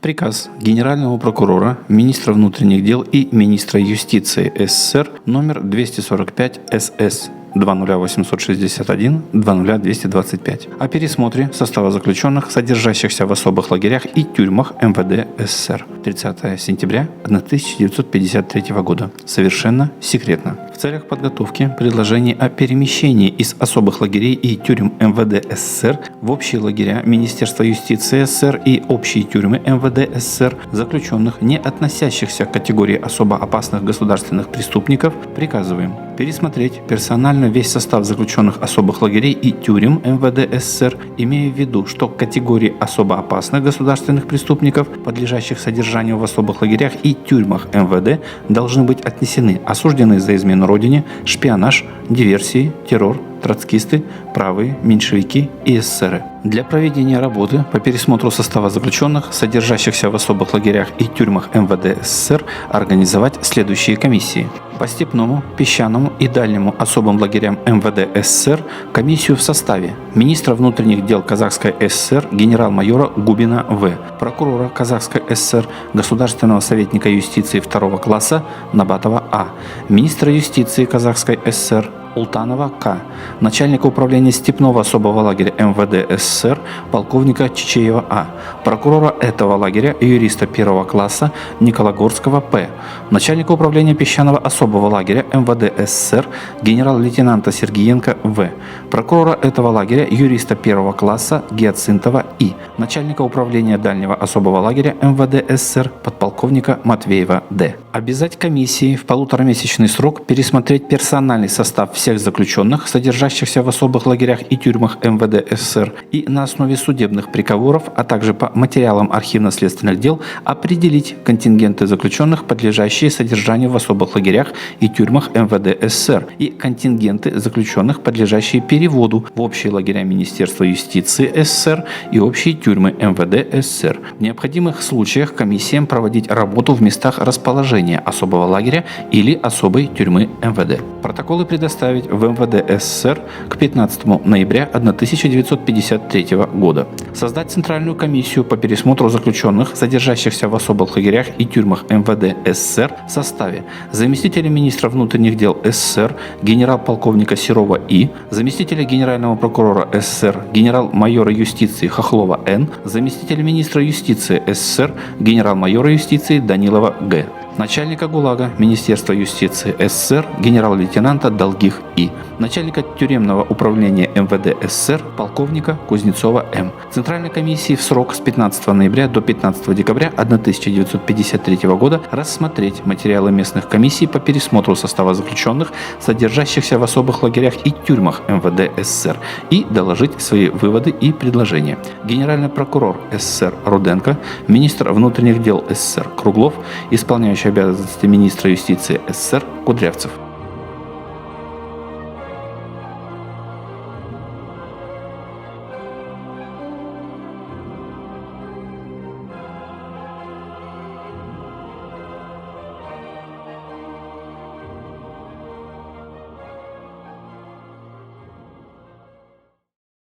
Приказ Генерального прокурора, министра внутренних дел и министра юстиции СССР номер 245 СС 200861-20225 о пересмотре состава заключенных, содержащихся в особых лагерях и тюрьмах МВД СССР 30 сентября 1953 года. Совершенно секретно. В целях подготовки предложений о перемещении из особых лагерей и тюрем МВД СССР в общие лагеря Министерства юстиции СССР и общие тюрьмы МВД СССР заключенных, не относящихся к категории особо опасных государственных преступников, приказываем пересмотреть персонально весь состав заключенных особых лагерей и тюрем МВД СССР, имея в виду, что к категории особо опасных государственных преступников, подлежащих содержанию в особых лагерях и тюрьмах МВД, должны быть отнесены осужденные за измену Родине, шпионаж, диверсии, террор, троцкисты, правые, меньшевики и эсеры. Для проведения работы по пересмотру состава заключенных, содержащихся в особых лагерях и тюрьмах МВД СССР, организовать следующие комиссии. По Степному, Песчаному и Дальнему особым лагерям МВД СССР комиссию в составе министра внутренних дел Казахской ССР генерал-майора Губина В., прокурора Казахской ССР, государственного советника юстиции 2 класса Набатова А., министра юстиции Казахской ССР Ултанова К., начальника управления Степного особого лагеря МВД СССР полковника Чичеева А., прокурора этого лагеря юриста 1 класса Никологорского П., начальника управления Песчаного особого лагеря МВД СССР генерал-лейтенанта Сергиенко В., прокурора этого лагеря юриста 1 класса Гиацинтова И., начальника управления Дальнего особого лагеря МВД СССР подполковника Матвеева Д. Обязать комиссии в полуторамесячный срок пересмотреть персональный состав всех заключенных, содержащихся в особых лагерях и тюрьмах МВД СССР, и на основе судебных приговоров, а также по материалам архивно-следственных дел определить контингенты заключенных, подлежащие содержанию в особых лагерях и тюрьмах МВД СССР, и контингенты заключенных, подлежащие переводу в общие лагеря Министерства юстиции СССР и общие тюрьмы МВД СССР. В необходимых случаях комиссиям проводить работу в местах расположения особого лагеря или особой тюрьмы МВД. Протоколы предоставить в МВД СССР к 15 ноября 1953 года. Создать Центральную комиссию по пересмотру заключенных, содержащихся в особых лагерях и тюрьмах МВД СССР в составе заместителя министра внутренних дел СССР генерал-полковника Серова И., заместителя генерального прокурора СССР генерал-майора юстиции Хохлова Н., заместителя министра юстиции СССР генерал-майора юстиции Данилова Г., начальника ГУЛАГа Министерства юстиции СССР генерал-лейтенанта Долгих И., начальника тюремного управления МВД СССР полковника Кузнецова М. Центральной комиссии в срок с 15 ноября до 15 декабря 1953 года рассмотреть материалы местных комиссий по пересмотру состава заключенных, содержащихся в особых лагерях и тюрьмах МВД СССР, и доложить свои выводы и предложения. Генеральный прокурор СССР Руденко, министр внутренних дел СССР Круглов, исполняющий обязанности министра юстиции СССР Кудрявцев.